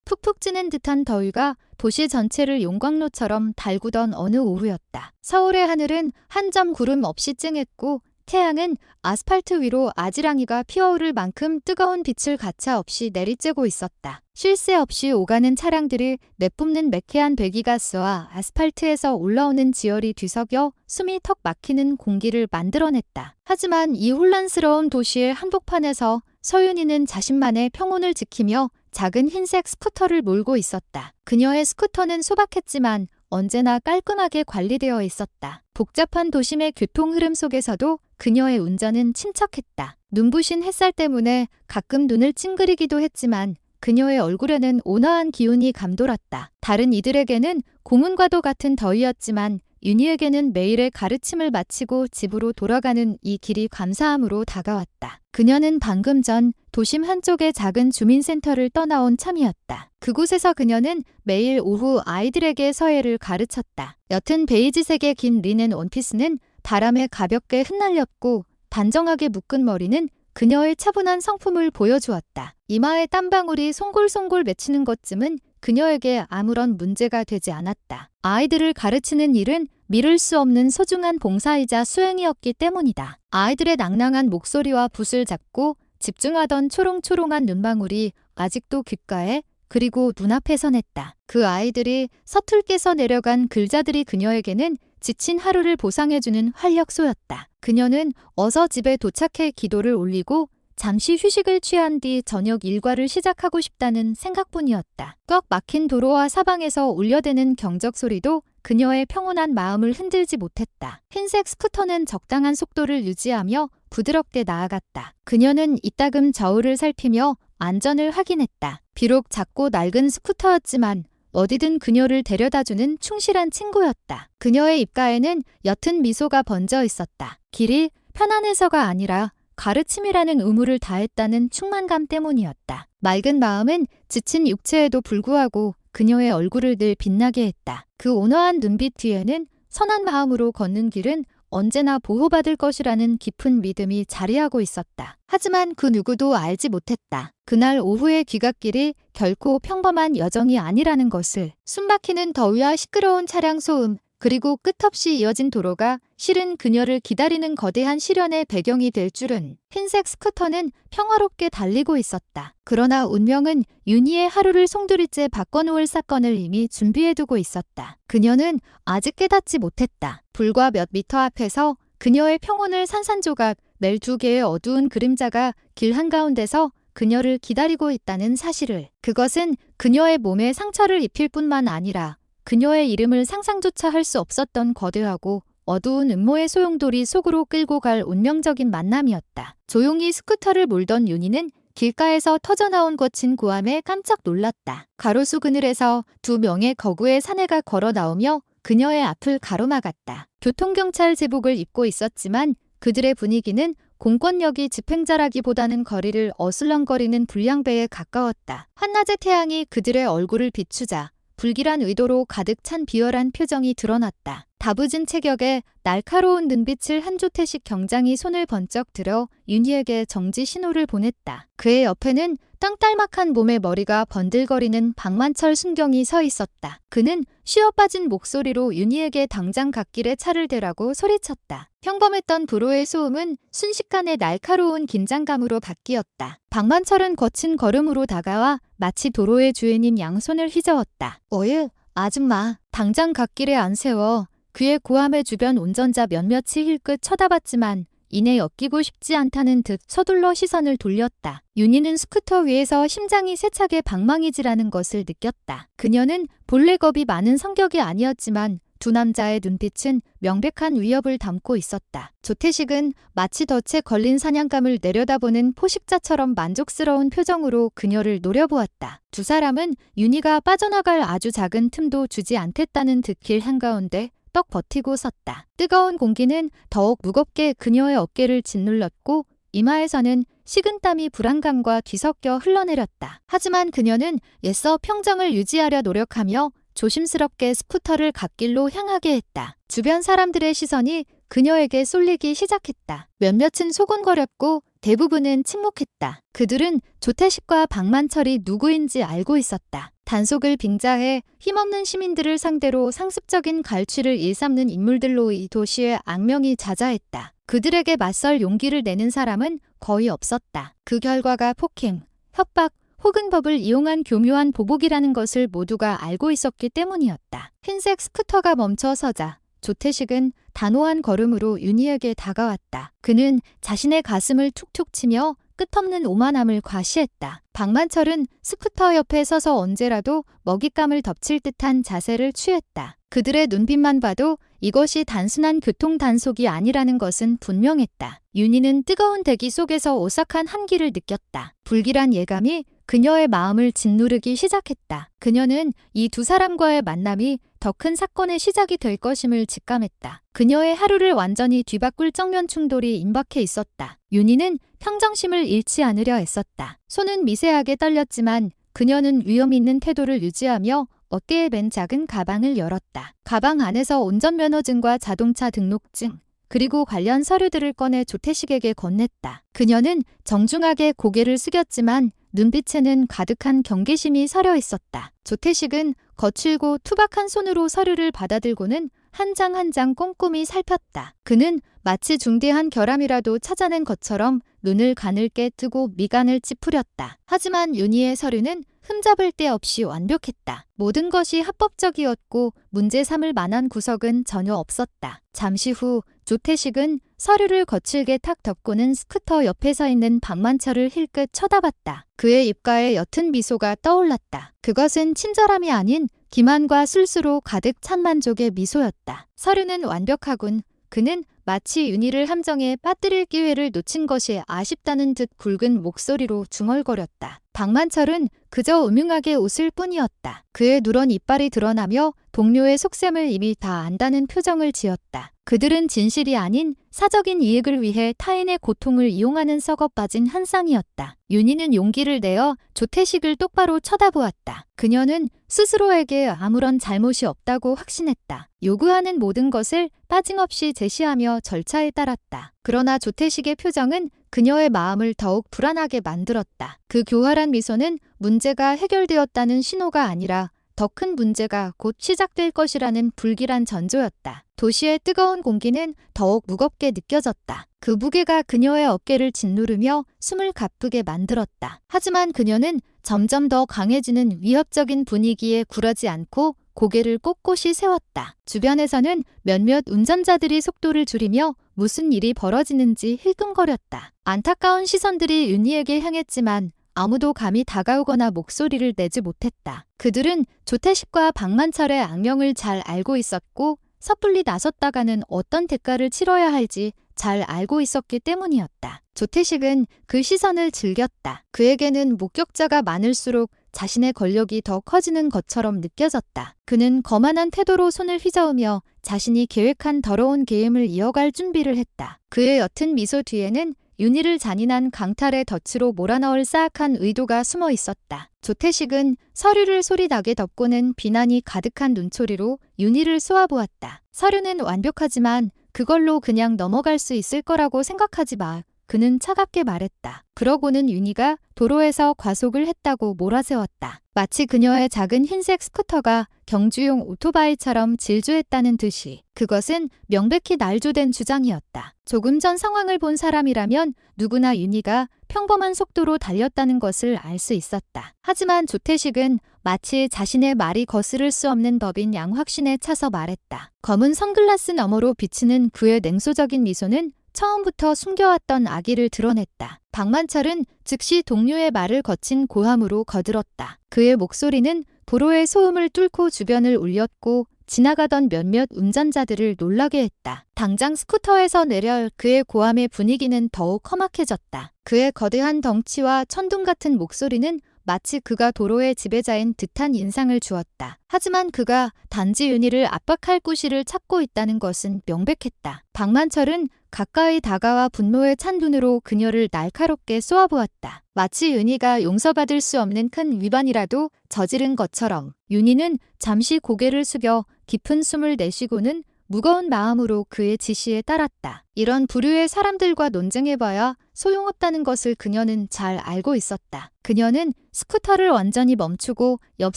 푹푹 찌는 듯한 더위가 도시 전체를 용광로처럼 달구던 어느 오후였다. 서울의 하늘은 한 점 구름 없이 찡했고 태양은 아스팔트 위로 아지랑이가 피어오를 만큼 뜨거운 빛을 가차없이 내리쬐고 있었다. 쉴 새 없이 오가는 차량들이 내뿜는 매캐한 배기가스와 아스팔트에서 올라오는 지열이 뒤섞여 숨이 턱 막히는 공기를 만들어냈다. 하지만 이 혼란스러운 도시의 한복판에서 서윤이는 자신만의 평온을 지키며 작은 흰색 스쿠터를 몰고 있었다. 그녀의 스쿠터는 소박했지만 언제나 깔끔하게 관리되어 있었다. 복잡한 도심의 교통 흐름 속에서도 그녀의 운전은 침착했다. 눈부신 햇살 때문에 가끔 눈을 찡그리기도 했지만 그녀의 얼굴에는 온화한 기운이 감돌았다. 다른 이들에게는 고문과도 같은 더위였지만 윤희에게는 매일의 가르침을 마치고 집으로 돌아가는 이 길이 감사함으로 다가왔다. 그녀는 방금 전 도심 한쪽의 작은 주민센터를 떠나온 참이었다. 그곳에서 그녀는 매일 오후 아이들에게 서예를 가르쳤다. 옅은 베이지색의 긴 리넨 원피스는 바람에 가볍게 흩날렸고 단정하게 묶은 머리는 그녀의 차분한 성품을 보여주었다. 이마에 땀방울이 송골송골 맺히는 것쯤은 그녀에게 아무런 문제가 되지 않았다. 아이들을 가르치는 일은 미룰 수 없는 소중한 봉사이자 수행이었기 때문이다. 아이들의 낭낭한 목소리와 붓을 잡고 집중하던 초롱초롱한 눈망울이 아직도 귓가에 그리고 눈앞에 선했다. 그 아이들이 서툴게 내려간 글자들이 그녀에게는 지친 하루를 보상해주는 활력소였다. 그녀는 어서 집에 도착해 기도를 올리고 잠시 휴식을 취한 뒤 저녁 일과를 시작하고 싶다는 생각뿐이었다. 꽉 막힌 도로와 사방에서 울려대는 경적 소리도 그녀의 평온한 마음을 흔들지 못했다. 흰색 스쿠터는 적당한 속도를 유지하며 부드럽게 나아갔다. 그녀는 이따금 저울을 살피며 안전을 확인했다. 비록 작고 낡은 스쿠터였지만 어디든 그녀를 데려다주는 충실한 친구였다. 그녀의 입가에는 옅은 미소가 번져 있었다. 길이 편안해서가 아니라 가르침이라는 의무를 다했다는 충만감 때문이었다. 맑은 마음은 지친 육체에도 불구하고 그녀의 얼굴을 늘 빛나게 했다. 그 온화한 눈빛 뒤에는 선한 마음으로 걷는 길은 언제나 보호받을 것이라는 깊은 믿음이 자리하고 있었다. 하지만 그 누구도 알지 못했다. 그날 오후의 귀갓길이 결코 평범한 여정이 아니라는 것을. 숨막히는 더위와 시끄러운 차량 소음, 그리고 끝없이 이어진 도로가 실은 그녀를 기다리는 거대한 시련의 배경이 될 줄은. 흰색 스쿠터는 평화롭게 달리고 있었다. 그러나 운명은 윤희의 하루를 송두리째 바꿔놓을 사건을 이미 준비해두고 있었다. 그녀는 아직 깨닫지 못했다. 불과 몇 미터 앞에서 그녀의 평온을 산산조각 낼 두 개의 어두운 그림자가 길 한가운데서 그녀를 기다리고 있다는 사실을. 그것은 그녀의 몸에 상처를 입힐 뿐만 아니라 그녀의 이름을 상상조차 할 수 없었던 거대하고 어두운 음모의 소용돌이 속으로 끌고 갈 운명적인 만남이었다. 조용히 스쿠터를 몰던 윤희는 길가에서 터져나온 거친 고함에 깜짝 놀랐다. 가로수 그늘에서 두 명의 거구의 사내가 걸어 나오며 그녀의 앞을 가로막았다. 교통경찰 제복을 입고 있었지만 그들의 분위기는 공권력이 집행자라기보다는 거리를 어슬렁거리는 불량배에 가까웠다. 한낮의 태양이 그들의 얼굴을 비추자 불길한 의도로 가득 찬 비열한 표정이 드러났다. 다부진 체격에 날카로운 눈빛을 한조태식 경장이 손을 번쩍 들어 윤희에게 정지 신호를 보냈다. 그의 옆에는 땅딸막한 몸에 머리가 번들거리는 박만철 순경이 서 있었다. 그는 쉬어빠진 목소리로 윤희에게 당장 갓길에 차를 대라고 소리쳤다. 평범했던 불호의 소음은 순식간에 날카로운 긴장감으로 바뀌었다. 박만철은 거친 걸음으로 다가와 마치 도로의 주인인 양손을 휘저었다. 어휴, 아줌마, 당장 갓길에 안 세워. 그의 고함에 주변 운전자 몇몇이 힐끗 쳐다봤지만 이내 엮이고 싶지 않다는 듯 서둘러 시선을 돌렸다. 윤희는 스쿠터 위에서 심장이 세차게 방망이질하는 것을 느꼈다. 그녀는 본래 겁이 많은 성격이 아니었지만 두 남자의 눈빛은 명백한 위협을 담고 있었다. 조태식은 마치 덫에 걸린 사냥감을 내려다보는 포식자처럼 만족스러운 표정으로 그녀를 노려보았다. 두 사람은 윤희가 빠져나갈 아주 작은 틈도 주지 않겠다는 듯 길 한가운데 떡 버티고 섰다. 뜨거운 공기는 더욱 무겁게 그녀의 어깨를 짓눌렀고 이마에서는 식은땀이 불안감과 뒤섞여 흘러내렸다. 하지만 그녀는 애써 평정을 유지하려 노력하며 조심스럽게 스쿠터를 갓길로 향하게 했다. 주변 사람들의 시선이 그녀에게 쏠리기 시작했다. 몇몇은 소곤거렸고 대부분은 침묵했다. 그들은 조태식과 박만철이 누구인지 알고 있었다. 단속을 빙자해 힘없는 시민들을 상대로 상습적인 갈취를 일삼는 인물들로 이 도시의 악명이 자자했다. 그들에게 맞설 용기를 내는 사람은 거의 없었다. 그 결과가 폭행, 협박, 혹은 법을 이용한 교묘한 보복이라는 것을 모두가 알고 있었기 때문이었다. 흰색 스쿠터가 멈춰서자 조태식은 단호한 걸음으로 윤희에게 다가왔다. 그는 자신의 가슴을 툭툭 치며 끝없는 오만함을 과시했다. 박만철은 스쿠터 옆에 서서 언제라도 먹잇감을 덮칠 듯한 자세를 취했다. 그들의 눈빛만 봐도 이것이 단순한 교통 단속이 아니라는 것은 분명했다. 윤희는 뜨거운 대기 속에서 오싹한 한기를 느꼈다. 불길한 예감이 그녀의 마음을 짓누르기 시작했다. 그녀는 이 두 사람과의 만남이 더 큰 사건의 시작이 될 것임을 직감했다. 그녀의 하루를 완전히 뒤바꿀 정면 충돌이 임박해 있었다. 윤희는 평정심을 잃지 않으려 애썼다. 손은 미세하게 떨렸지만 그녀는 위험 있는 태도를 유지하며 어깨에 맨 작은 가방을 열었다. 가방 안에서 운전면허증과 자동차 등록증, 그리고 관련 서류들을 꺼내 조태식에게 건넸다. 그녀는 정중하게 고개를 숙였지만 눈빛에는 가득한 경계심이 서려 있었다. 조태식은 거칠고 투박한 손으로 서류를 받아들고는 한 장 한 장 꼼꼼히 살폈다. 그는 마치 중대한 결함이라도 찾아낸 것처럼 눈을 가늘게 뜨고 미간을 찌푸렸다. 하지만 윤희의 서류는 흠잡을 데 없이 완벽했다. 모든 것이 합법적이었고 문제 삼을 만한 구석은 전혀 없었다. 잠시 후 조태식은 서류를 거칠게 탁 덮고는 스쿠터 옆에 서 있는 박만철을 힐끗 쳐다봤다. 그의 입가에 옅은 미소가 떠올랐다. 그것은 친절함이 아닌 기만과 술수로 가득 찬 만족의 미소였다. 서류는 완벽하군. 그는 마치 윤희를 함정에 빠뜨릴 기회를 놓친 것이 아쉽다는 듯 굵은 목소리로 중얼거렸다. 박만철은 그저 음흉하게 웃을 뿐이었다. 그의 누런 이빨이 드러나며 동료의 속셈을 이미 다 안다는 표정을 지었다. 그들은 진실이 아닌 사적인 이익을 위해 타인의 고통을 이용하는 썩어 빠진 한 쌍이었다. 윤희는 용기를 내어 조태식을 똑바로 쳐다보았다. 그녀는 스스로에게 아무런 잘못이 없다고 확신했다. 요구하는 모든 것을 빠짐없이 제시하며 절차에 따랐다. 그러나 조태식의 표정은 그녀의 마음을 더욱 불안하게 만들었다. 그 교활한 미소는 문제가 해결되었다는 신호가 아니라 더 큰 문제가 곧 시작될 것이라는 불길한 전조였다. 도시의 뜨거운 공기는 더욱 무겁게 느껴졌다. 그 무게가 그녀의 어깨를 짓누르며 숨을 가쁘게 만들었다. 하지만 그녀는 점점 더 강해지는 위협적인 분위기에 굴하지 않고 고개를 꼿꼿이 세웠다. 주변에서는 몇몇 운전자들이 속도를 줄이며 무슨 일이 벌어지는지 힐끔거렸다. 안타까운 시선들이 윤희에게 향했지만 아무도 감히 다가오거나 목소리를 내지 못했다. 그들은 조태식과 박만철의 악명을 잘 알고 있었고 섣불리 나섰다가는 어떤 대가를 치러야 할지 잘 알고 있었기 때문이었다. 조태식은 그 시선을 즐겼다. 그에게는 목격자가 많을수록 자신의 권력이 더 커지는 것처럼 느껴졌다. 그는 거만한 태도로 손을 휘저으며 자신이 계획한 더러운 게임을 이어갈 준비를 했다. 그의 옅은 미소 뒤에는 윤희를 잔인한 강탈의 덫으로 몰아넣을 사악한 의도가 숨어 있었다. 조태식은 서류를 소리나게 덮고는 비난이 가득한 눈초리로 윤희를 쏘아보았다. 서류는 완벽하지만 그걸로 그냥 넘어갈 수 있을 거라고 생각하지 마. 그는 차갑게 말했다. 그러고는 윤희가 도로에서 과속을 했다고 몰아세웠다. 마치 그녀의 작은 흰색 스쿠터가 경주용 오토바이처럼 질주했다는 듯이. 그것은 명백히 날조된 주장이었다. 조금 전 상황을 본 사람이라면 누구나 윤희가 평범한 속도로 달렸다는 것을 알 수 있었다. 하지만 조태식은 마치 자신의 말이 거스를 수 없는 법인 양 확신에 차서 말했다. 검은 선글라스 너머로 비치는 그의 냉소적인 미소는 처음부터 숨겨왔던 악의를 드러냈다. 박만철은 즉시 동료의 말을 거친 고함으로 거들었다. 그의 목소리는 도로의 소음을 뚫고 주변을 울렸고 지나가던 몇몇 운전자들을 놀라게 했다. 당장 스쿠터에서 내려 그의 고함의 분위기는 더욱 험악해졌다. 그의 거대한 덩치와 천둥 같은 목소리는 마치 그가 도로의 지배자인 듯한 인상을 주었다. 하지만 그가 단지 윤희를 압박할 구실을 찾고 있다는 것은 명백했다. 박만철은 가까이 다가와 분노에 찬 눈으로 그녀를 날카롭게 쏘아보았다. 마치 윤희가 용서받을 수 없는 큰 위반이라도 저지른 것처럼. 윤희는 잠시 고개를 숙여 깊은 숨을 내쉬고는 무거운 마음으로 그의 지시에 따랐다. 이런 부류의 사람들과 논쟁해봐야 소용없다는 것을 그녀는 잘 알고 있었다. 그녀는 스쿠터를 완전히 멈추고 옆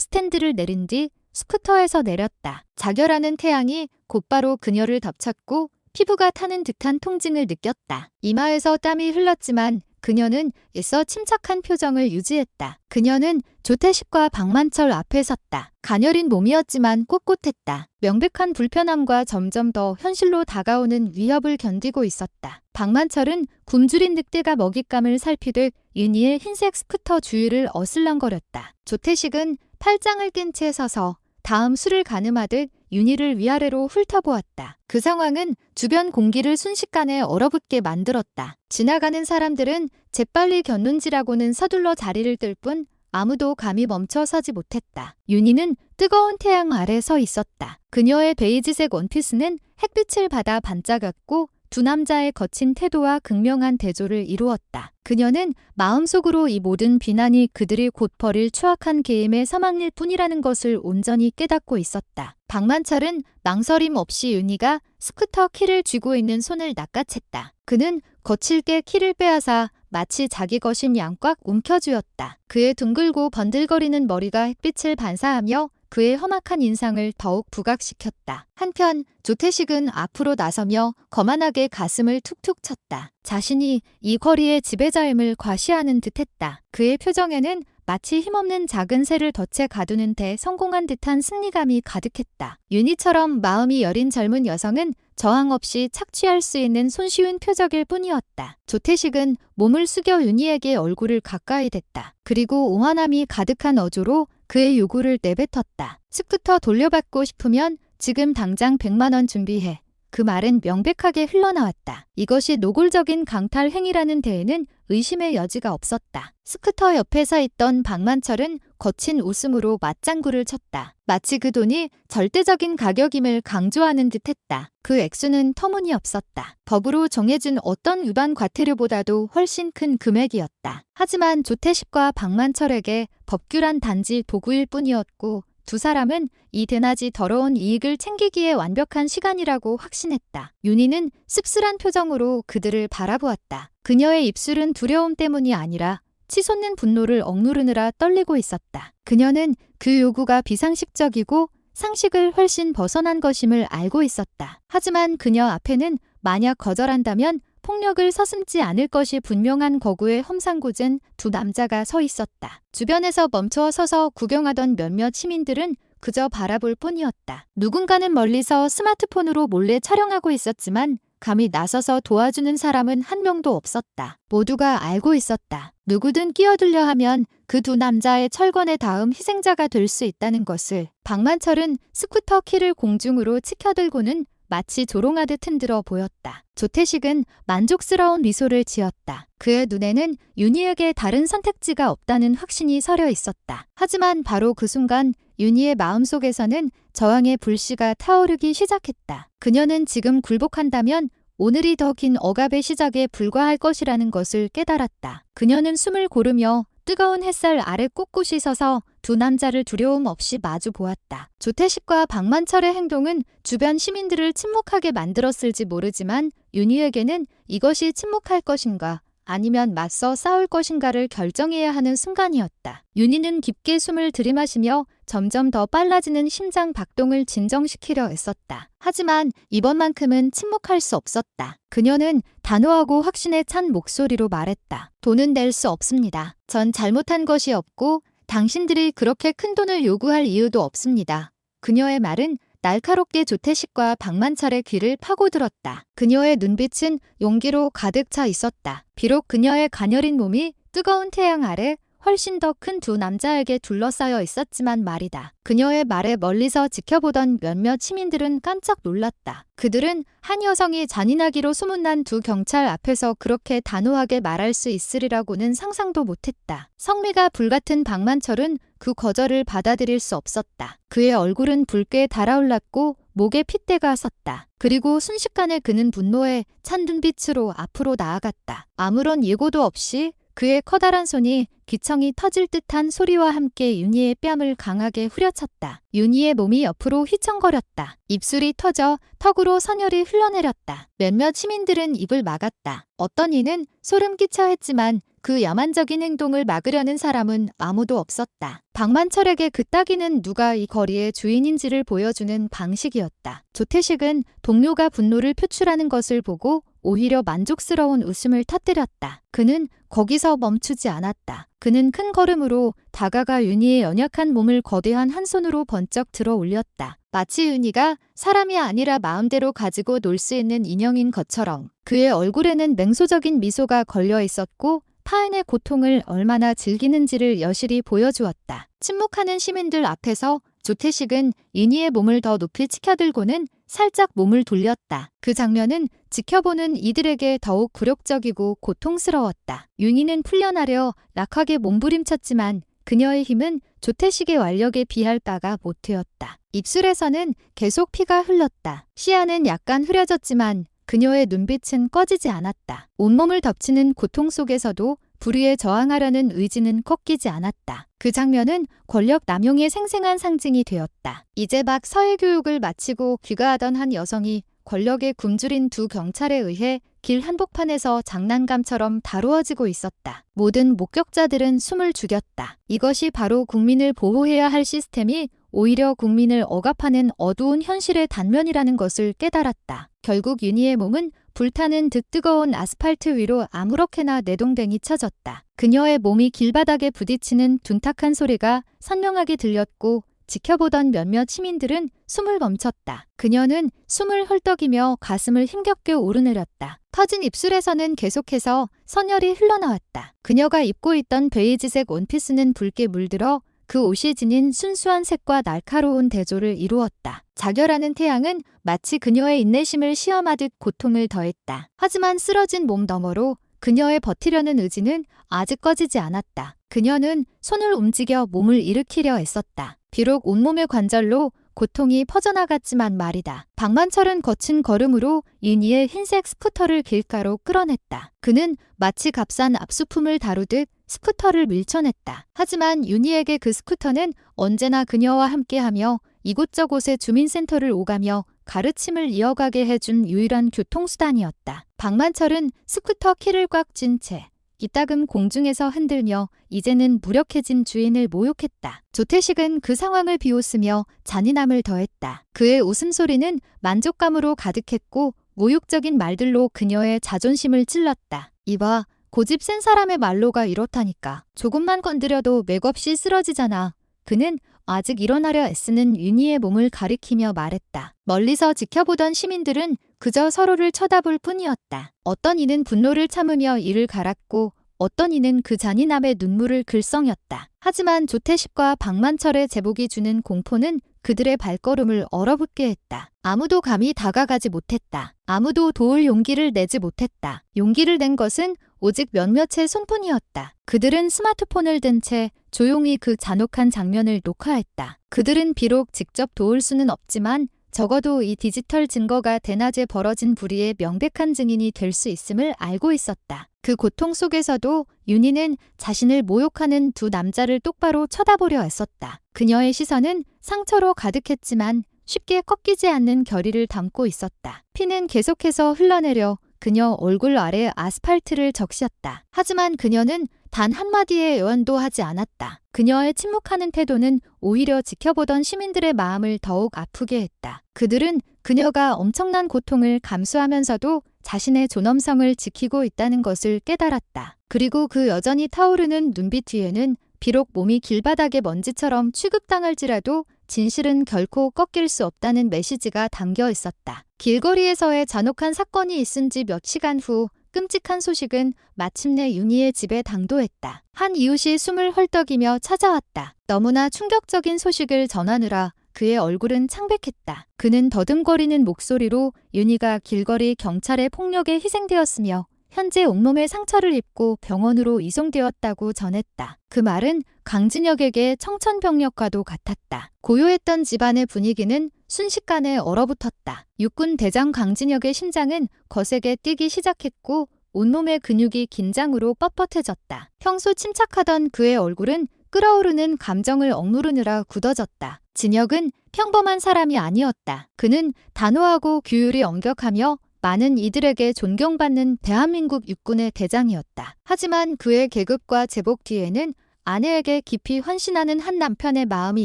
스탠드를 내린 뒤 스쿠터에서 내렸다. 자결하는 태양이 곧바로 그녀를 덮쳤고 피부가 타는 듯한 통증을 느꼈다. 이마에서 땀이 흘렀지만 그녀는 애써 침착한 표정을 유지했다. 그녀는 조태식과 박만철 앞에 섰다. 가녀린 몸이었지만 꼿꼿했다. 명백한 불편함과 점점 더 현실로 다가오는 위협을 견디고 있었다. 박만철은 굶주린 늑대가 먹잇감을 살피듯 윤희의 흰색 스쿠터 주위를 어슬렁거렸다. 조태식은 팔짱을 낀 채 서서 다음 수를 가늠하듯 윤희를 위아래로 훑어보았다. 그 상황은 주변 공기를 순식간에 얼어붙게 만들었다. 지나가는 사람들은 재빨리 곁눈질하고는 서둘러 자리를 뜰 뿐 아무도 감히 멈춰 서지 못했다. 윤희는 뜨거운 태양 아래 서 있었다. 그녀의 베이지색 원피스는 햇빛을 받아 반짝였고 두 남자의 거친 태도와 극명한 대조를 이루었다. 그녀는 마음속으로 이 모든 비난이 그들이 곧 벌일 추악한 계임의 사망일 뿐이라는 것을 온전히 깨닫고 있었다. 박만철은 망설임 없이 윤희가 스쿠터 키를 쥐고 있는 손을 낚아챘다. 그는 거칠게 키를 빼앗아 마치 자기 것인 양 꽉 움켜쥐었다. 그의 둥글고 번들거리는 머리가 햇빛을 반사하며 그의 험악한 인상을 더욱 부각시켰다. 한편 조태식은 앞으로 나서며 거만하게 가슴을 툭툭 쳤다. 자신이 이 거리의 지배자임을 과시하는 듯했다. 그의 표정에는 마치 힘없는 작은 새를 덫에 가두는 데 성공한 듯한 승리감이 가득했다. 윤희처럼 마음이 여린 젊은 여성은 저항 없이 착취할 수 있는 손쉬운 표적일 뿐이었다. 조태식은 몸을 숙여 윤희에게 얼굴을 가까이 댔다. 그리고 오만함이 가득한 어조로 그의 요구를 내뱉었다. 스쿠터 돌려받고 싶으면 지금 당장 100만 원 준비해. 그 말은 명백하게 흘러나왔다. 이것이 노골적인 강탈 행위라는 데에는 의심의 여지가 없었다. 스쿠터 옆에 서 있던 박만철은 거친 웃음으로 맞장구를 쳤다. 마치 그 돈이 절대적인 가격임을 강조하는 듯했다. 그 액수는 터무니없었다. 법으로 정해준 어떤 위반 과태료보다도 훨씬 큰 금액이었다. 하지만 조태식과 박만철에게 법규란 단지 도구일 뿐이었고 두 사람은 이 대낮이 더러운 이익을 챙기기에 완벽한 시간이라고 확신했다. 윤희는 씁쓸한 표정으로 그들을 바라보았다. 그녀의 입술은 두려움 때문이 아니라 치솟는 분노를 억누르느라 떨리고 있었다. 그녀는 그 요구가 비상식적이고 상식을 훨씬 벗어난 것임을 알고 있었다. 하지만 그녀 앞에는 만약 거절한다면 폭력을 서슴지 않을 것이 분명한 거구에 험상궂은 두 남자가 서 있었다. 주변에서 멈춰 서서 구경하던 몇몇 시민들은 그저 바라볼 뿐이었다. 누군가는 멀리서 스마트폰으로 몰래 촬영하고 있었지만 감히 나서서 도와주는 사람은 한 명도 없었다. 모두가 알고 있었다. 누구든 끼어들려 하면 그 두 남자의 철권의 다음 희생자가 될 수 있다는 것을. 박만철은 스쿠터 키를 공중으로 치켜들고는 마치 조롱하듯 흔들어 보였다. 조태식은 만족스러운 미소를 지었다. 그의 눈에는 윤희에게 다른 선택지가 없다는 확신이 서려 있었다. 하지만 바로 그 순간 윤희의 마음속에서는 저항의 불씨가 타오르기 시작했다. 그녀는 지금 굴복한다면 오늘이 더 긴 억압의 시작에 불과할 것이라는 것을 깨달았다. 그녀는 숨을 고르며 뜨거운 햇살 아래 꼿꼿이 서서 두 남자를 두려움 없이 마주 보았다. 조태식과 박만철의 행동은 주변 시민들을 침묵하게 만들었을지 모르지만 윤희에게는 이것이 침묵할 것인가 아니면 맞서 싸울 것인가를 결정해야 하는 순간이었다. 윤희는 깊게 숨을 들이마시며 점점 더 빨라지는 심장 박동을 진정시키려 애썼다. 하지만 이번만큼은 침묵할 수 없었다. 그녀는 단호하고 확신에 찬 목소리로 말했다. 돈은 낼 수 없습니다. 전 잘못한 것이 없고 당신들이 그렇게 큰 돈을 요구할 이유도 없습니다. 그녀의 말은 날카롭게 조태식과 박만철의 귀를 파고들었다. 그녀의 눈빛은 용기로 가득 차 있었다. 비록 그녀의 가녀린 몸이 뜨거운 태양 아래 훨씬 더 큰 두 남자에게 둘러싸여 있었지만 말이다. 그녀의 말에 멀리서 지켜보던 몇몇 시민들은 깜짝 놀랐다. 그들은 한 여성이 잔인하기로 소문난 두 경찰 앞에서 그렇게 단호하게 말할 수 있으리라고는 상상도 못했다. 성미가 불같은 박만철은 그 거절을 받아들일 수 없었다. 그의 얼굴은 붉게 달아올랐고 목에 핏대가 섰다. 그리고 순식간에 그는 분노에 찬 눈빛으로 앞으로 나아갔다. 아무런 예고도 없이 그의 커다란 손이 귀청이 터질 듯한 소리와 함께 윤희의 뺨을 강하게 후려쳤다. 윤희의 몸이 옆으로 휘청거렸다. 입술이 터져 턱으로 선혈이 흘러내렸다. 몇몇 시민들은 입을 막았다. 어떤 이는 소름 끼쳐 했지만 그 야만적인 행동을 막으려는 사람은 아무도 없었다. 박만철에게 그 따귀는 누가 이 거리의 주인인지를 보여주는 방식이었다. 조태식은 동료가 분노를 표출하는 것을 보고 오히려 만족스러운 웃음을 터뜨렸다. 그는 거기서 멈추지 않았다. 그는 큰 걸음으로 다가가 윤희의 연약한 몸을 거대한 한 손으로 번쩍 들어 올렸다. 마치 윤희가 사람이 아니라 마음대로 가지고 놀 수 있는 인형인 것처럼. 그의 얼굴에는 맹소적인 미소가 걸려 있었고 타인의 고통을 얼마나 즐기는지를 여실히 보여주었다. 침묵하는 시민들 앞에서 조태식은 윤희의 몸을 더 높이 치켜들고는 살짝 몸을 돌렸다. 그 장면은 지켜보는 이들에게 더욱 굴욕적이고 고통스러웠다. 윤희는 풀려나려 약하게 몸부림쳤지만 그녀의 힘은 조태식의 완력에 비할 바가 못되었다. 입술에서는 계속 피가 흘렀다. 시야는 약간 흐려졌지만 그녀의 눈빛은 꺼지지 않았다. 온몸을 덮치는 고통 속에서도 불의에 저항하려는 의지는 꺾이지 않았다. 그 장면은 권력 남용의 생생한 상징이 되었다. 이제 막 사회교육을 마치고 귀가하던 한 여성이 권력에 굶주린 두 경찰에 의해 길 한복판에서 장난감처럼 다루어지고 있었다. 모든 목격자들은 숨을 죽였다. 이것이 바로 국민을 보호해야 할 시스템이 오히려 국민을 억압하는 어두운 현실의 단면이라는 것을 깨달았다. 결국 윤희의 몸은 불타는 듯 뜨거운 아스팔트 위로 아무렇게나 내동댕이 쳐졌다. 그녀의 몸이 길바닥에 부딪히는 둔탁한 소리가 선명하게 들렸고 지켜보던 몇몇 시민들은 숨을 멈췄다. 그녀는 숨을 헐떡이며 가슴을 힘겹게 오르내렸다. 터진 입술에서는 계속해서 선혈이 흘러나왔다. 그녀가 입고 있던 베이지색 원피스는 붉게 물들어 그 옷이 지닌 순수한 색과 날카로운 대조를 이루었다. 자결하는 태양은 마치 그녀의 인내심을 시험하듯 고통을 더했다. 하지만 쓰러진 몸 너머로 그녀의 버티려는 의지는 아직 꺼지지 않았다. 그녀는 손을 움직여 몸을 일으키려 애썼다. 비록 온몸의 관절로 고통이 퍼져나갔지만 말이다. 박만철은 거친 걸음으로 윤희의 흰색 스쿠터를 길가로 끌어냈다. 그는 마치 값싼 압수품을 다루듯 스쿠터를 밀쳐냈다. 하지만 윤희에게 그 스쿠터는 언제나 그녀와 함께하며 이곳저곳의 주민센터를 오가며 가르침을 이어가게 해준 유일한 교통수단이었다. 박만철은 스쿠터 키를 꽉 쥔 채 이따금 공중에서 흔들며 이제는 무력해진 주인을 모욕했다. 조태식은 그 상황을 비웃으며 잔인함을 더했다. 그의 웃음소리는 만족감으로 가득했고 모욕적인 말들로 그녀의 자존심을 찔렀다. 이봐, 고집 센 사람의 말로가 이렇다니까. 조금만 건드려도 맥없이 쓰러지잖아. 그는 아직 일어나려 애쓰는 윤희의 몸을 가리키며 말했다. 멀리서 지켜보던 시민들은 그저 서로를 쳐다볼 뿐이었다. 어떤 이는 분노를 참으며 이를 갈았고 어떤 이는 그 잔인함에 눈물을 글썽였다. 하지만 조태식과 박만철의 제복이 주는 공포는 그들의 발걸음을 얼어붙게 했다. 아무도 감히 다가가지 못했다. 아무도 도울 용기를 내지 못했다. 용기를 낸 것은 오직 몇몇의 손뿐이었다. 그들은 스마트폰을 든 채 조용히 그 잔혹한 장면을 녹화했다. 그들은 비록 직접 도울 수는 없지만 적어도 이 디지털 증거가 대낮에 벌어진 불의의 명백한 증인이 될 수 있음을 알고 있었다. 그 고통 속에서도 윤희는 자신을 모욕하는 두 남자를 똑바로 쳐다보려 애썼다. 그녀의 시선은 상처로 가득했지만 쉽게 꺾이지 않는 결의를 담고 있었다. 피는 계속해서 흘러내려 그녀 얼굴 아래 아스팔트를 적셨다. 하지만 그녀는 단 한마디의 애원도 하지 않았다. 그녀의 침묵하는 태도는 오히려 지켜보던 시민들의 마음을 더욱 아프게 했다. 그들은 그녀가 엄청난 고통을 감수하면서도 자신의 존엄성을 지키고 있다는 것을 깨달았다. 그리고 그 여전히 타오르는 눈빛 뒤에는 비록 몸이 길바닥의 먼지처럼 취급당할지라도 진실은 결코 꺾일 수 없다는 메시지가 담겨 있었다. 길거리에서의 잔혹한 사건이 있은 지 몇 시간 후 끔찍한 소식은 마침내 윤희의 집에 당도했다. 한 이웃이 숨을 헐떡이며 찾아왔다. 너무나 충격적인 소식을 전하느라 그의 얼굴은 창백했다. 그는 더듬거리는 목소리로 윤희가 길거리 경찰의 폭력에 희생되었으며 현재 온몸에 상처를 입고 병원으로 이송되었다고 전했다. 그 말은 강진혁에게 청천벽력과도 같았다. 고요했던 집안의 분위기는 순식간에 얼어붙었다. 육군 대장 강진혁의 심장은 거세게 뛰기 시작했고 온몸의 근육이 긴장으로 뻣뻣해졌다. 평소 침착하던 그의 얼굴은 끓어오르는 감정을 억누르느라 굳어졌다. 진혁은 평범한 사람이 아니었다. 그는 단호하고 규율이 엄격하며 많은 이들에게 존경받는 대한민국 육군의 대장이었다. 하지만 그의 계급과 제복 뒤에는 아내에게 깊이 헌신하는 한 남편의 마음이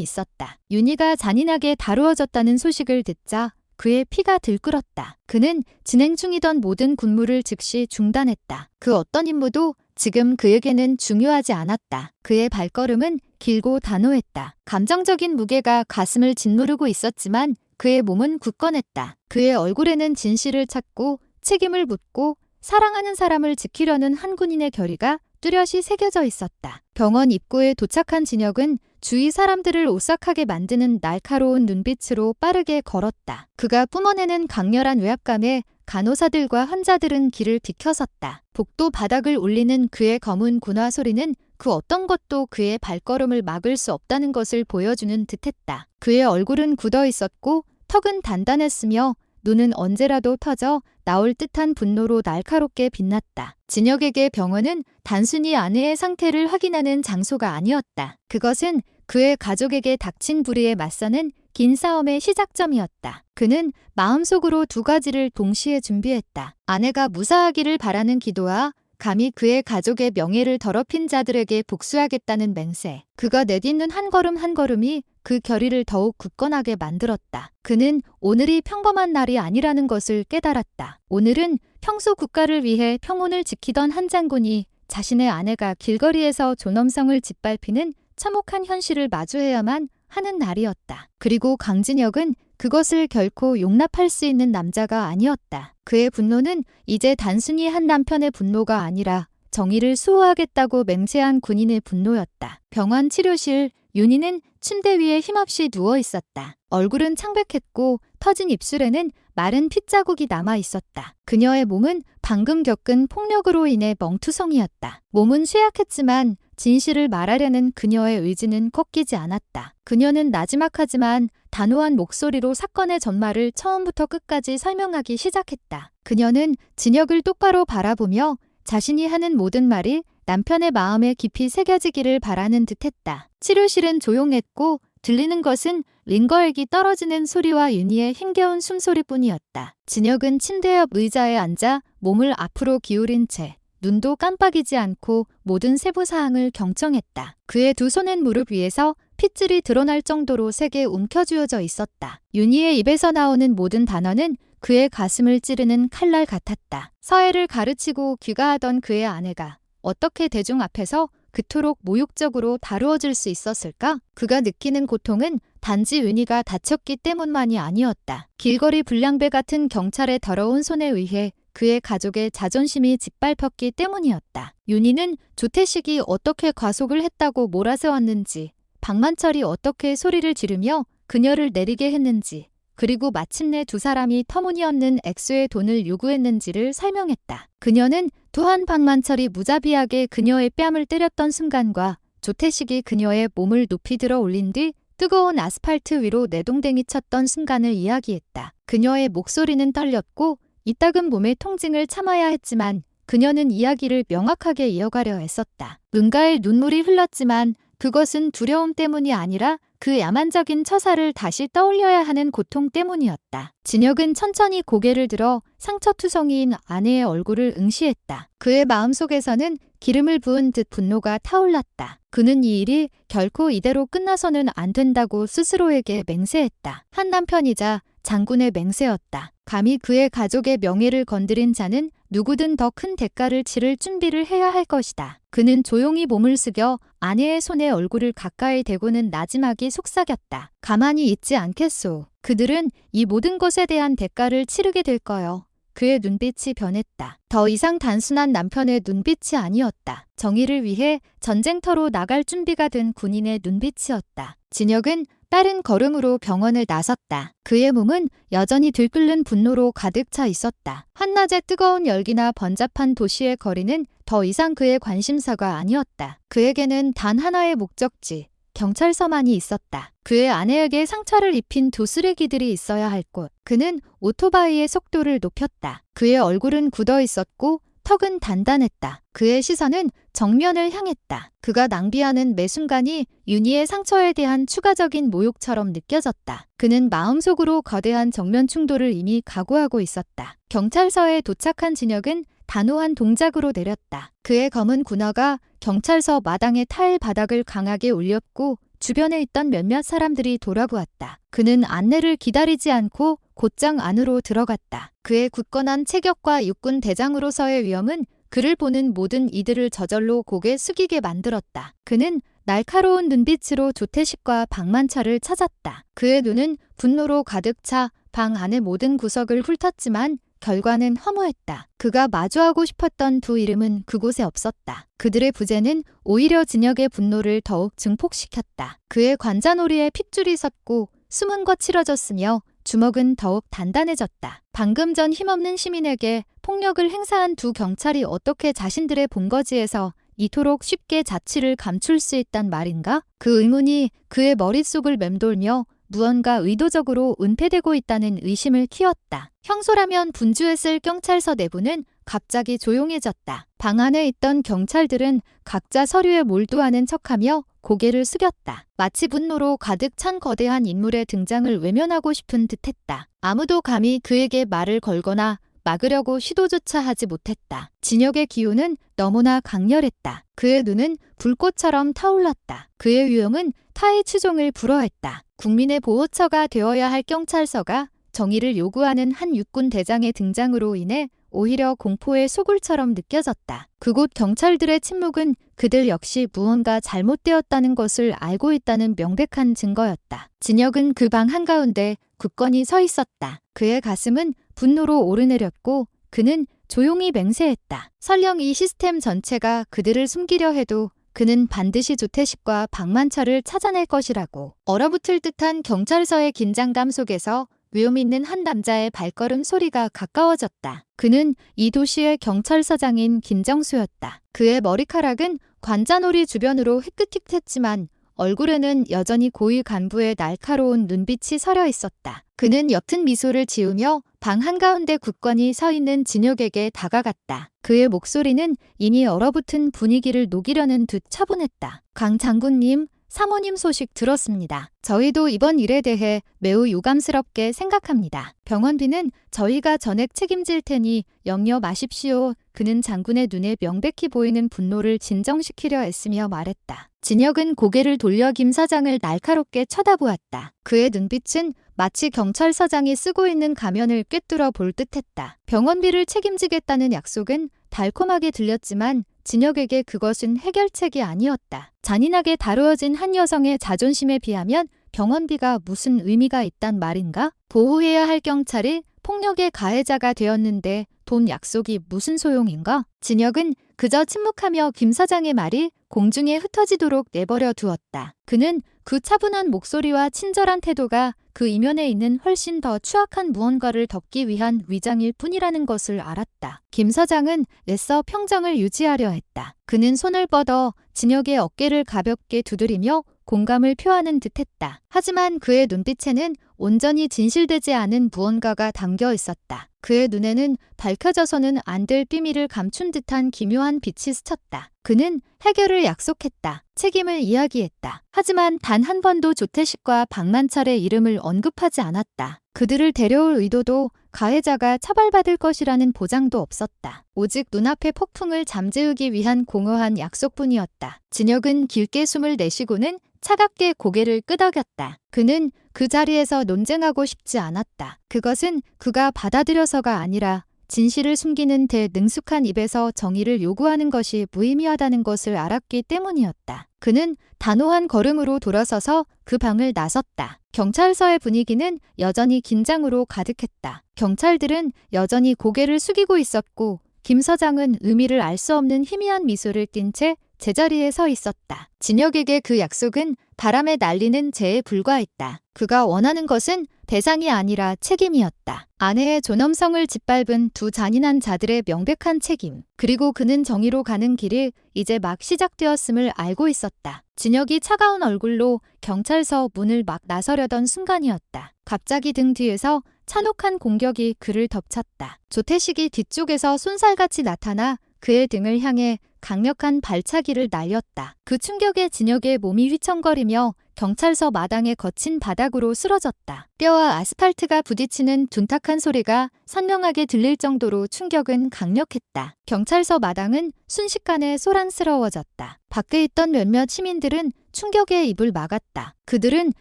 있었다. 윤희가 잔인하게 다루어졌다는 소식을 듣자 그의 피가 들끓었다. 그는 진행 중이던 모든 군무를 즉시 중단했다. 그 어떤 임무도 지금 그에게는 중요하지 않았다. 그의 발걸음은 길고 단호했다. 감정적인 무게가 가슴을 짓누르고 있었지만 그의 몸은 굳건했다. 그의 얼굴에는 진실을 찾고 책임을 묻고 사랑하는 사람을 지키려는 한 군인의 결의가 뚜렷이 새겨져 있었다. 병원 입구에 도착한 진혁은 주위 사람들을 오싹하게 만드는 날카로운 눈빛으로 빠르게 걸었다. 그가 뿜어내는 강렬한 외압감에 간호사들과 환자들은 길을 비켜섰다. 복도 바닥을 울리는 그의 검은 군화 소리는 그 어떤 것도 그의 발걸음을 막을 수 없다는 것을 보여주는 듯했다. 그의 얼굴은 굳어 있었고 턱은 단단했으며 눈은 언제라도 터져 나올 듯한 분노로 날카롭게 빛났다. 진혁에게 병원은 단순히 아내의 상태를 확인하는 장소가 아니었다. 그것은 그의 가족에게 닥친 불의에 맞서는 긴 싸움의 시작점이었다. 그는 마음속으로 두 가지를 동시에 준비했다. 아내가 무사하기를 바라는 기도와 감히 그의 가족의 명예를 더럽힌 자들에게 복수하겠다는 맹세. 그가 내딛는 한 걸음 한 걸음이 그 결의를 더욱 굳건하게 만들었다. 그는 오늘이 평범한 날이 아니라는 것을 깨달았다. 오늘은 평소 국가를 위해 평온을 지키던 한 장군이 자신의 아내가 길거리에서 존엄성을 짓밟히는 참혹한 현실을 마주해야만 하는 날이었다. 그리고 강진혁은 그것을 결코 용납할 수 있는 남자가 아니었다. 그의 분노는 이제 단순히 한 남편의 분노가 아니라 정의를 수호하겠다고 맹세한 군인의 분노였다. 병원 치료실, 윤희는 침대 위에 힘없이 누워 있었다. 얼굴은 창백했고 터진 입술에는 마른 핏자국이 남아 있었다. 그녀의 몸은 방금 겪은 폭력으로 인해 멍투성이었다. 몸은 쇠약했지만 진실을 말하려는 그녀의 의지는 꺾이지 않았다. 그녀는 나지막하지만 단호한 목소리로 사건의 전말을 처음부터 끝까지 설명하기 시작했다. 그녀는 진혁을 똑바로 바라보며 자신이 하는 모든 말이 남편의 마음에 깊이 새겨지기를 바라는 듯했다. 치료실은 조용했고 들리는 것은 링거액이 떨어지는 소리와 윤희의 힘겨운 숨소리뿐이었다. 진혁은 침대 옆 의자에 앉아 몸을 앞으로 기울인 채 눈도 깜빡이지 않고 모든 세부 사항을 경청했다. 그의 두 손은 무릎 위에서 핏줄이 드러날 정도로 세게 움켜쥐어져 있었다. 윤희의 입에서 나오는 모든 단어는 그의 가슴을 찌르는 칼날 같았다. 서해를 가르치고 귀가하던 그의 아내가 어떻게 대중 앞에서 그토록 모욕적으로 다루어질 수 있었을까? 그가 느끼는 고통은 단지 윤희가 다쳤기 때문만이 아니었다. 길거리 불량배 같은 경찰의 더러운 손에 의해 그의 가족의 자존심이 짓밟혔기 때문이었다. 윤희는 조태식이 어떻게 과속을 했다고 몰아세웠는지, 박만철이 어떻게 소리를 지르며 그녀를 내리게 했는지, 그리고 마침내 두 사람이 터무니없는 액수의 돈을 요구했는지를 설명했다. 그녀는 또한 박만철이 무자비하게 그녀의 뺨을 때렸던 순간과 조태식이 그녀의 몸을 높이 들어 올린 뒤 뜨거운 아스팔트 위로 내동댕이 쳤던 순간을 이야기했다. 그녀의 목소리는 떨렸고 이따금 몸의 통증을 참아야 했지만 그녀는 이야기를 명확하게 이어가려 애썼다. 눈가에 눈물이 흘렀지만 그것은 두려움 때문이 아니라 그 야만적인 처사를 다시 떠올려야 하는 고통 때문이었다. 진혁은 천천히 고개를 들어 상처투성이인 아내의 얼굴을 응시했다. 그의 마음속에서는 기름을 부은 듯 분노가 타올랐다. 그는 이 일이 결코 이대로 끝나서는 안 된다고 스스로에게 맹세했다. 한 남편이자 장군의 맹세였다. 감히 그의 가족의 명예를 건드린 자는 누구든 더 큰 대가를 치를 준비를 해야 할 것이다. 그는 조용히 몸을 숙여 아내의 손에 얼굴을 가까이 대고는 나지막이 속삭였다. 가만히 있지 않겠소. 그들은 이 모든 것에 대한 대가를 치르게 될 거요. 그의 눈빛이 변했다. 더 이상 단순한 남편의 눈빛이 아니었다. 정의를 위해 전쟁터로 나갈 준비가 된 군인의 눈빛이었다. 진혁은 빠른 걸음으로 병원을 나섰다. 그의 몸은 여전히 들끓는 분노로 가득 차 있었다. 한낮의 뜨거운 열기나 번잡한 도시의 거리는 더 이상 그의 관심사가 아니었다. 그에게는 단 하나의 목적지, 경찰서만이 있었다. 그의 아내에게 상처를 입힌 두 쓰레기들이 있어야 할 곳. 그는 오토바이의 속도를 높였다. 그의 얼굴은 굳어 있었고 턱은 단단했다. 그의 시선은 정면을 향했다. 그가 낭비하는 매 순간이 윤희의 상처에 대한 추가적인 모욕처럼 느껴졌다. 그는 마음속으로 거대한 정면 충돌을 이미 각오하고 있었다. 경찰서에 도착한 진혁은 단호한 동작으로 내렸다. 그의 검은 군화가 경찰서 마당의 타일 바닥을 강하게 울렸고 주변에 있던 몇몇 사람들이 돌아보았다. 그는 안내를 기다리지 않고 곧장 안으로 들어갔다. 그의 굳건한 체격과 육군 대장으로서의 위엄은 그를 보는 모든 이들을 저절로 고개 숙이게 만들었다. 그는 날카로운 눈빛으로 조태식과 박만철을 찾았다. 그의 눈은 분노로 가득 차 방 안의 모든 구석을 훑었지만 결과는 허무했다. 그가 마주하고 싶었던 두 이름은 그곳에 없었다. 그들의 부재는 오히려 진혁의 분노를 더욱 증폭시켰다. 그의 관자놀이에 핏줄이 섰고 숨은 거칠어졌으며 주먹은 더욱 단단해졌다. 방금 전 힘없는 시민에게 폭력을 행사한 두 경찰이 어떻게 자신들의 본거지에서 이토록 쉽게 자취를 감출 수 있단 말인가? 그 의문이 그의 머릿속을 맴돌며 무언가 의도적으로 은폐되고 있다는 의심을 키웠다. 평소라면 분주했을 경찰서 내부는 갑자기 조용해졌다. 방 안에 있던 경찰들은 각자 서류에 몰두하는 척하며 고개를 숙였다. 마치 분노로 가득 찬 거대한 인물의 등장을 외면하고 싶은 듯했다. 아무도 감히 그에게 말을 걸거나 막으려고 시도조차 하지 못했다. 진혁의 기운은 너무나 강렬했다. 그의 눈은 불꽃처럼 타올랐다. 그의 유형은 타의 추종을 불허했다. 국민의 보호처가 되어야 할 경찰서가 정의를 요구하는 한 육군 대장의 등장으로 인해 오히려 공포의 소굴처럼 느껴졌다. 그곳 경찰들의 침묵은 그들 역시 무언가 잘못되었다는 것을 알고 있다는 명백한 증거였다. 진혁은 그 방 한가운데 굳건히 서 있었다. 그의 가슴은 분노로 오르내렸고 그는 조용히 맹세했다. 설령 이 시스템 전체가 그들을 숨기려 해도 그는 반드시 조태식과 박만철을 찾아낼 것이라고. 얼어붙을 듯한 경찰서의 긴장감 속에서 위험 있는 한 남자의 발걸음 소리가 가까워졌다. 그는 이 도시의 경찰서장인 김정수였다. 그의 머리카락은 관자놀이 주변으로 희끗희끗했지만 얼굴에는 여전히 고위 간부의 날카로운 눈빛이 서려 있었다. 그는 옅은 미소를 지으며 방 한가운데 굳건히 서 있는 진혁에게 다가갔다. 그의 목소리는 이미 얼어붙은 분위기를 녹이려는 듯 차분했다. 강 장군님, 사모님 소식 들었습니다. 저희도 이번 일에 대해 매우 유감스럽게 생각합니다. 병원비는 저희가 전액 책임질 테니 염려 마십시오. 그는 장군의 눈에 명백히 보이는 분노를 진정시키려 애쓰며 말했다. 진혁은 고개를 돌려 김 사장을 날카롭게 쳐다보았다. 그의 눈빛은 마치 경찰서장이 쓰고 있는 가면을 꿰뚫어 볼 듯했다. 병원비를 책임지겠다는 약속은 달콤하게 들렸지만 진혁에게 그것은 해결책이 아니었다. 잔인하게 다루어진 한 여성의 자존심에 비하면 병원비가 무슨 의미가 있단 말인가? 보호해야 할 경찰이 폭력의 가해자가 되었는데 돈 약속이 무슨 소용인가? 진혁은 그저 침묵하며 김 사장의 말이 공중에 흩어지도록 내버려 두었다. 그는 그 차분한 목소리와 친절한 태도가 그 이면에 있는 훨씬 더 추악한 무언가를 덮기 위한 위장일 뿐이라는 것을 알았다. 김 사장은 애써 평정을 유지하려 했다. 그는 손을 뻗어 진혁의 어깨를 가볍게 두드리며 공감을 표하는 듯했다. 하지만 그의 눈빛에는 온전히 진실되지 않은 무언가가 담겨 있었다. 그의 눈에는 밝혀져서는 안 될 비밀을 감춘 듯한 기묘한 빛이 스쳤다. 그는 해결을 약속했다. 책임을 이야기했다. 하지만 단 한 번도 조태식과 박만철의 이름을 언급하지 않았다. 그들을 데려올 의도도 가해자가 처벌받을 것이라는 보장도 없었다. 오직 눈앞의 폭풍을 잠재우기 위한 공허한 약속뿐이었다. 진혁은 길게 숨을 내쉬고는 차갑게 고개를 끄덕였다. 그는 그 자리에서 논쟁하고 싶지 않았다. 그것은 그가 받아들여서가 아니라 진실을 숨기는 데 능숙한 입에서 정의를 요구하는 것이 무의미하다는 것을 알았기 때문이었다. 그는 단호한 걸음으로 돌아서서 그 방을 나섰다. 경찰서의 분위기는 여전히 긴장으로 가득했다. 경찰들은 여전히 고개를 숙이고 있었고 김 서장은 의미를 알 수 없는 희미한 미소를 띤 채 제자리에 서 있었다. 진혁에게 그 약속은 바람에 날리는 재에 불과했다. 그가 원하는 것은 배상이 아니라 책임이었다. 아내의 존엄성을 짓밟은 두 잔인한 자들의 명백한 책임. 그리고 그는 정의로 가는 길이 이제 막 시작되었음을 알고 있었다. 진혁이 차가운 얼굴로 경찰서 문을 막 나서려던 순간이었다. 갑자기 등 뒤에서 잔혹한 공격이 그를 덮쳤다. 조태식이 뒤쪽에서 쏜살같이 나타나 그의 등을 향해 강력한 발차기를 날렸다. 그 충격에 진혁의 몸이 휘청거리며 경찰서 마당의 거친 바닥으로 쓰러졌다. 뼈와 아스팔트가 부딪히는 둔탁한 소리가 선명하게 들릴 정도로 충격은 강력했다. 경찰서 마당은 순식간에 소란스러워졌다. 밖에 있던 몇몇 시민들은 충격에 입을 막았다. 그들은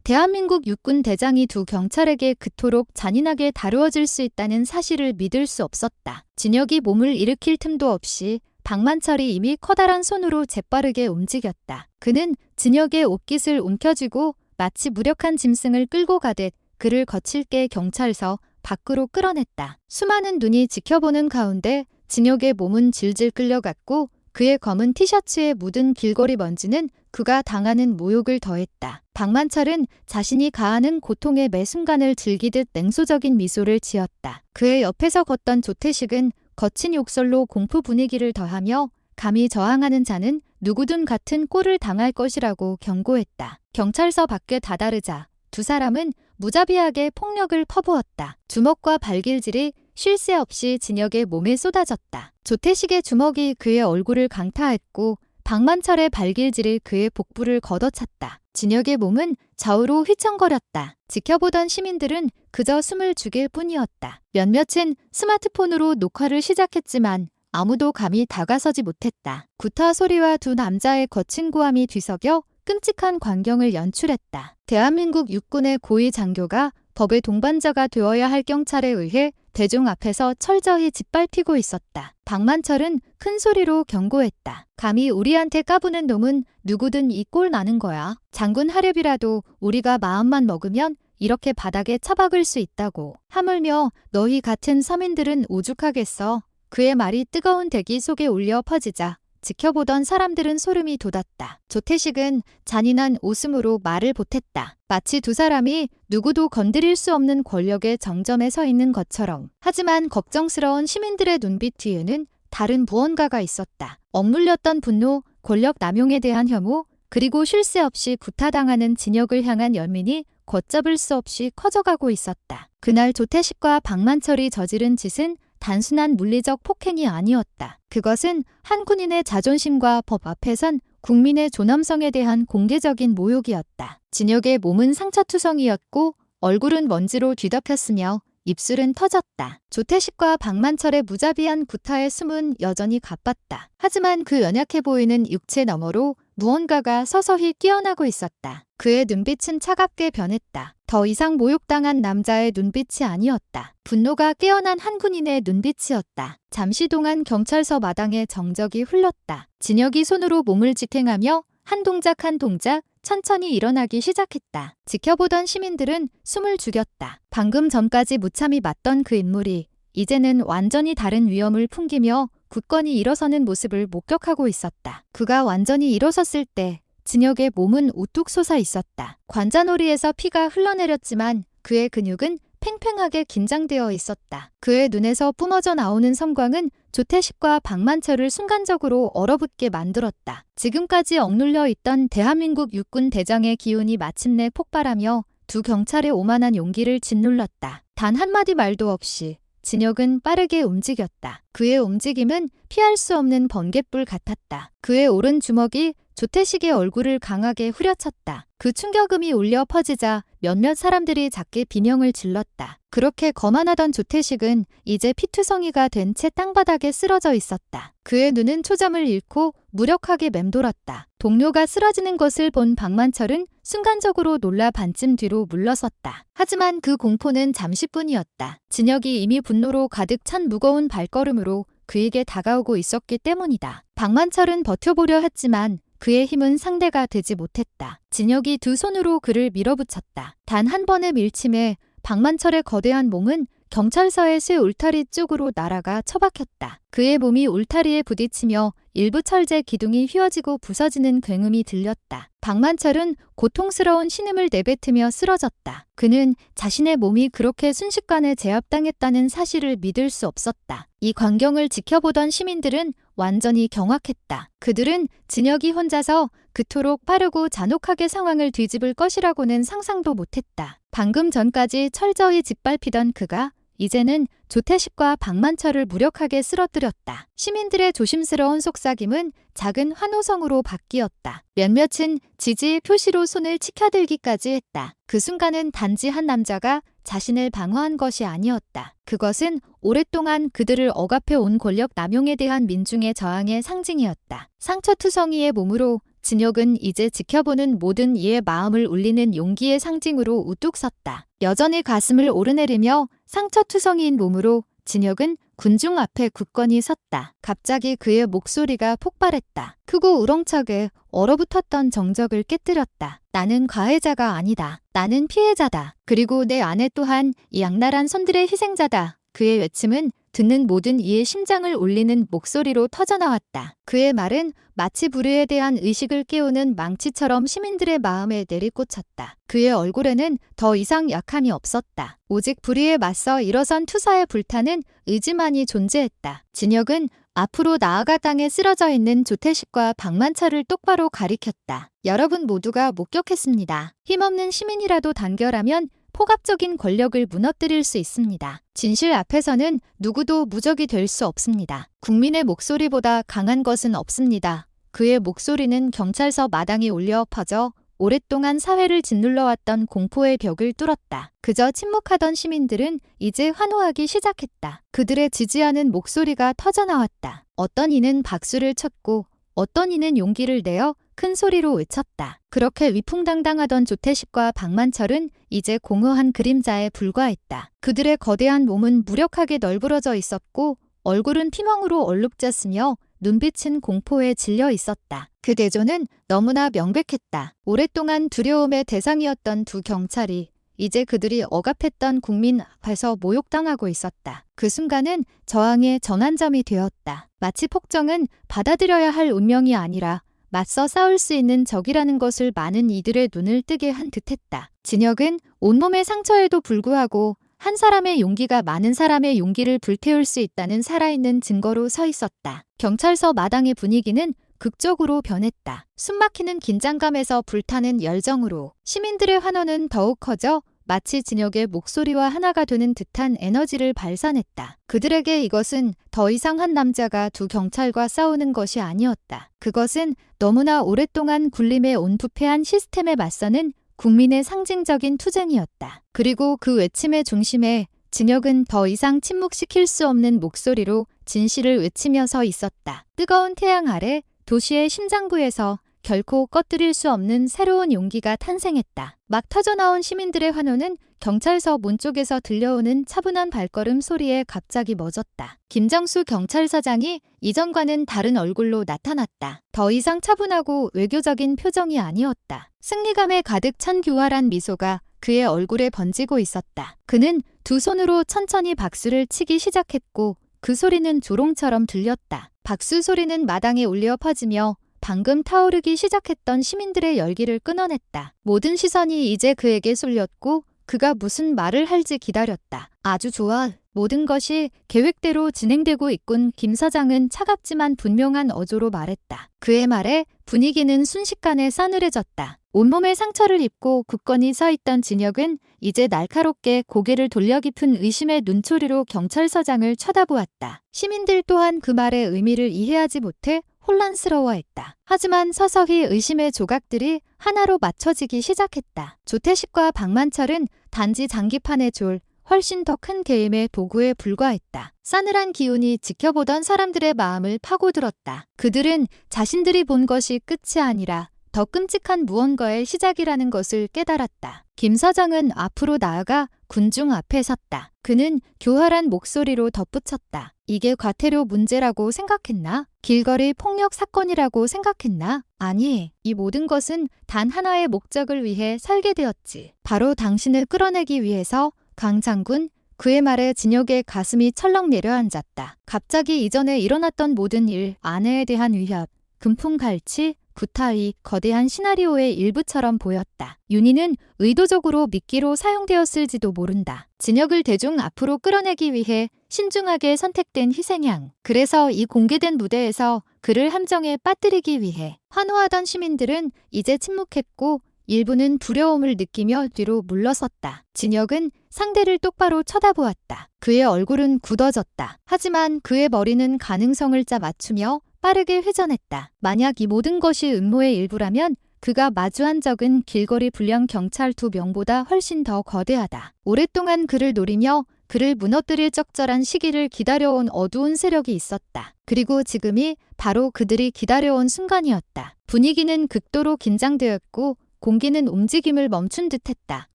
대한민국 육군 대장이 두 경찰에게 그토록 잔인하게 다루어질 수 있다는 사실을 믿을 수 없었다. 진혁이 몸을 일으킬 틈도 없이 박만철이 이미 커다란 손으로 재빠르게 움직였다. 그는 진혁의 옷깃을 움켜쥐고 마치 무력한 짐승을 끌고 가듯 그를 거칠게 경찰서 밖으로 끌어냈다. 수많은 눈이 지켜보는 가운데 진혁의 몸은 질질 끌려갔고 그의 검은 티셔츠에 묻은 길거리 먼지는 그가 당하는 모욕을 더했다. 박만철은 자신이 가하는 고통의 매 순간을 즐기듯 냉소적인 미소를 지었다. 그의 옆에서 걷던 조태식은 거친 욕설로 공포 분위기를 더하며 감히 저항하는 자는 누구든 같은 꼴을 당할 것이라고 경고했다. 경찰서 밖에 다다르자 두 사람은 무자비하게 폭력을 퍼부었다. 주먹과 발길질이 쉴 새 없이 진혁의 몸에 쏟아졌다. 조태식의 주먹이 그의 얼굴을 강타했고 박만철의 발길질이 그의 복부를 걷어찼다. 진혁의 몸은 좌우로 휘청거렸다. 지켜보던 시민들은 그저 숨을 죽일 뿐이었다. 몇몇은 스마트폰으로 녹화를 시작했지만 아무도 감히 다가서지 못했다. 구타 소리와 두 남자의 거친 고함이 뒤섞여 끔찍한 광경을 연출했다. 대한민국 육군의 고위 장교가 법의 동반자가 되어야 할 경찰에 의해 대중 앞에서 철저히 짓밟히고 있었다. 박만철은 큰 소리로 경고했다. 감히 우리한테 까부는 놈은 누구든 이 꼴 나는 거야. 장군 하랩이라도 우리가 마음만 먹으면 이렇게 바닥에 처박을 수 있다고. 하물며 너희 같은 서민들은 오죽하겠어. 그의 말이 뜨거운 대기 속에 울려 퍼지자 지켜보던 사람들은 소름이 돋았다. 조태식은 잔인한 웃음으로 말을 보탰다. 마치 두 사람이 누구도 건드릴 수 없는 권력의 정점에 서 있는 것처럼. 하지만 걱정스러운 시민들의 눈빛 뒤에는 다른 무언가가 있었다. 억눌렸던 분노, 권력 남용에 대한 혐오, 그리고 쉴 새 없이 구타당하는 진혁을 향한 연민이 걷잡을 수 없이 커져가고 있었다. 그날 조태식과 박만철이 저지른 짓은 단순한 물리적 폭행이 아니었다. 그것은 한 군인의 자존심과 법 앞에선 국민의 존엄성에 대한 공개적인 모욕이었다. 진혁의 몸은 상처투성이었고 얼굴은 먼지로 뒤덮였으며 입술은 터졌다. 조태식과 박만철의 무자비한 구타의 숨은 여전히 가빴다. 하지만 그 연약해 보이는 육체 너머로 무언가가 서서히 깨어나고 있었다. 그의 눈빛은 차갑게 변했다. 더 이상 모욕당한 남자의 눈빛이 아니었다. 분노가 깨어난 한 군인의 눈빛이었다. 잠시 동안 경찰서 마당에 정적이 흘렀다. 진혁이 손으로 몸을 직행하며 한 동작 한 동작 천천히 일어나기 시작했다. 지켜보던 시민들은 숨을 죽였다. 방금 전까지 무참히 맞던 그 인물이 이제는 완전히 다른 위험을 풍기며 굳건히 일어서는 모습을 목격하고 있었다. 그가 완전히 일어섰을 때 진혁의 몸은 우뚝 솟아 있었다. 관자놀이에서 피가 흘러내렸지만 그의 근육은 팽팽하게 긴장되어 있었다. 그의 눈에서 뿜어져 나오는 섬광은 조태식과 박만철을 순간적으로 얼어붙게 만들었다. 지금까지 억눌려 있던 대한민국 육군 대장의 기운이 마침내 폭발하며 두 경찰의 오만한 용기를 짓눌렀다. 단 한마디 말도 없이 진혁은 빠르게 움직였다. 그의 움직임은 피할 수 없는 번갯불 같았다. 그의 오른 주먹이 조태식의 얼굴을 강하게 후려쳤다. 그 충격음이 울려 퍼지자 몇몇 사람들이 작게 비명을 질렀다. 그렇게 거만하던 조태식은 이제 피투성이가 된 채 땅바닥에 쓰러져 있었다. 그의 눈은 초점을 잃고 무력하게 맴돌았다. 동료가 쓰러지는 것을 본 박만철은 순간적으로 놀라 반쯤 뒤로 물러섰다. 하지만 그 공포는 잠시뿐이었다. 진혁이 이미 분노로 가득 찬 무거운 발걸음으로 그에게 다가오고 있었기 때문이다. 박만철은 버텨보려 했지만 그의 힘은 상대가 되지 못했다. 진혁이 두 손으로 그를 밀어붙였다. 단 한 번의 밀침에 박만철의 거대한 몸은 경찰서의 쇠 울타리 쪽으로 날아가 처박혔다. 그의 몸이 울타리에 부딪히며 일부 철제 기둥이 휘어지고 부서지는 굉음이 들렸다. 박만철은 고통스러운 신음을 내뱉으며 쓰러졌다. 그는 자신의 몸이 그렇게 순식간에 제압당했다는 사실을 믿을 수 없었다. 이 광경을 지켜보던 시민들은 완전히 경악했다. 그들은 진혁이 혼자서 그토록 빠르고 잔혹하게 상황을 뒤집을 것이라고는 상상도 못했다. 방금 전까지 철저히 짓밟히던 그가 이제는 조태식과 박만철을 무력하게 쓰러뜨렸다. 시민들의 조심스러운 속삭임은 작은 환호성으로 바뀌었다. 몇몇은 지지의 표시로 손을 치켜들기까지 했다. 그 순간은 단지 한 남자가 자신을 방어한 것이 아니었다. 그것은 오랫동안 그들을 억압해온 권력 남용에 대한 민중의 저항의 상징이었다. 상처투성이의 몸으로 진혁은 이제 지켜보는 모든 이의 마음을 울리는 용기의 상징으로 우뚝 섰다. 여전히 가슴을 오르내리며 상처투성이인 몸으로 진혁은 군중 앞에 굳건히 섰다. 갑자기 그의 목소리가 폭발했다. 크고 우렁차게 얼어붙었던 정적을 깨뜨렸다. 나는 가해자가 아니다. 나는 피해자다. 그리고 내 안에 또한 이 악랄한 손들의 희생자다. 그의 외침은 듣는 모든 이의 심장을 울리는 목소리로 터져나왔다. 그의 말은 마치 불의에 대한 의식을 깨우는 망치처럼 시민들의 마음에 내리꽂혔다. 그의 얼굴에는 더 이상 약함이 없었다. 오직 불의에 맞서 일어선 투사의 불타는 의지만이 존재했다. 진혁은 앞으로 나아가 땅에 쓰러져 있는 조태식과 박만철을 똑바로 가리켰다. 여러분 모두가 목격했습니다. 힘없는 시민이라도 단결하면 포갑적인 권력을 무너뜨릴 수 있습니다. 진실 앞에서는 누구도 무적이 될 수 없습니다. 국민의 목소리보다 강한 것은 없습니다. 그의 목소리는 경찰서 마당에 울려 퍼져 오랫동안 사회를 짓눌러왔던 공포의 벽을 뚫었다. 그저 침묵하던 시민들은 이제 환호하기 시작했다. 그들의 지지하는 목소리가 터져나왔다. 어떤 이는 박수를 쳤고 어떤 이는 용기를 내어 큰 소리로 외쳤다. 그렇게 위풍당당하던 조태식과 박만철은 이제 공허한 그림자에 불과했다. 그들의 거대한 몸은 무력하게 널브러져 있었고 얼굴은 피멍으로 얼룩졌으며 눈빛은 공포에 질려 있었다. 그 대조는 너무나 명백했다. 오랫동안 두려움의 대상이었던 두 경찰이 이제 그들이 억압했던 국민 앞에서 모욕당하고 있었다. 그 순간은 저항의 전환점이 되었다. 마치 폭정은 받아들여야 할 운명이 아니라 맞서 싸울 수 있는 적이라는 것을 많은 이들의 눈을 뜨게 한 듯했다. 진혁은 온몸의 상처에도 불구하고 한 사람의 용기가 많은 사람의 용기를 불태울 수 있다는 살아있는 증거로 서 있었다. 경찰서 마당의 분위기는 극적으로 변했다. 숨막히는 긴장감에서 불타는 열정으로 시민들의 환호는 더욱 커져 마치 진혁의 목소리와 하나가 되는 듯한 에너지를 발산했다. 그들에게 이것은 더 이상 한 남자가 두 경찰과 싸우는 것이 아니었다. 그것은 너무나 오랫동안 굴림에 온부패한 시스템에 맞서는 국민의 상징적인 투쟁이었다. 그리고 그 외침의 중심에 진혁은 더 이상 침묵시킬 수 없는 목소리로 진실을 외치며 서 있었다. 뜨거운 태양 아래 도시의 심장부에서 결코 꺼뜨릴 수 없는 새로운 용기가 탄생했다. 막 터져나온 시민들의 환호는 경찰서 문 쪽에서 들려오는 차분한 발걸음 소리에 갑자기 멎었다. 김정수 경찰서장이 이전과는 다른 얼굴로 나타났다. 더 이상 차분하고 외교적인 표정이 아니었다. 승리감에 가득 찬 교활한 미소가 그의 얼굴에 번지고 있었다. 그는 두 손으로 천천히 박수를 치기 시작했고 그 소리는 조롱처럼 들렸다. 박수 소리는 마당에 울려 퍼지며 방금 타오르기 시작했던 시민들의 열기를 끊어냈다. 모든 시선이 이제 그에게 쏠렸고 그가 무슨 말을 할지 기다렸다. 아주 좋아. 모든 것이 계획대로 진행되고 있군. 김 서장은 차갑지만 분명한 어조로 말했다. 그의 말에 분위기는 순식간에 싸늘해졌다. 온몸에 상처를 입고 굳건히 서 있던 진혁은 이제 날카롭게 고개를 돌려 깊은 의심의 눈초리로 경찰서장을 쳐다보았다. 시민들 또한 그 말의 의미를 이해하지 못해 혼란스러워했다. 하지만 서서히 의심의 조각들이 하나로 맞춰지기 시작했다. 조태식과 박만철은 단지 장기판의 졸, 훨씬 더 큰 게임의 도구에 불과했다. 싸늘한 기운이 지켜보던 사람들의 마음을 파고들었다. 그들은 자신들이 본 것이 끝이 아니라 더 끔찍한 무언가의 시작이라는 것을 깨달았다. 김 서장은 앞으로 나아가 군중 앞에 섰다. 그는 교활한 목소리로 덧붙였다. 이게 과태료 문제라고 생각했나? 길거리 폭력 사건이라고 생각했나? 아니, 이 모든 것은 단 하나의 목적을 위해 설계되었지. 바로 당신을 끌어내기 위해서. 강 장군, 그의 말에 진혁의 가슴이 철렁 내려앉았다. 갑자기 이전에 일어났던 모든 일, 아내에 대한 위협, 금품갈취, 구타의 거대한 시나리오의 일부처럼 보였다. 윤희는 의도적으로 미끼로 사용되었을지도 모른다. 진혁을 대중 앞으로 끌어내기 위해 신중하게 선택된 희생양. 그래서 이 공개된 무대에서 그를 함정에 빠뜨리기 위해 환호하던 시민들은 이제 침묵했고 일부는 두려움을 느끼며 뒤로 물러섰다. 진혁은 상대를 똑바로 쳐다보았다. 그의 얼굴은 굳어졌다. 하지만 그의 머리는 가능성을 짜 맞추며 빠르게 회전했다. 만약 이 모든 것이 음모의 일부라면 그가 마주한 적은 길거리 불량 경찰 2명보다 훨씬 더 거대하다. 오랫동안 그를 노리며 그를 무너뜨릴 적절한 시기를 기다려온 어두운 세력이 있었다. 그리고 지금이 바로 그들이 기다려온 순간이었다. 분위기는 극도로 긴장되었고 공기는 움직임을 멈춘 듯했다.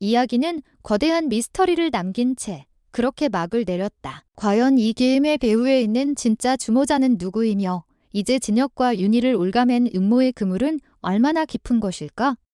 이야기는 거대한 미스터리를 남긴 채 그렇게 막을 내렸다. 과연 이 게임의 배후에 있는 진짜 주모자는 누구이며 이제 진혁과 윤희를 올가맨 음모의 그물은 얼마나 깊은 것일까?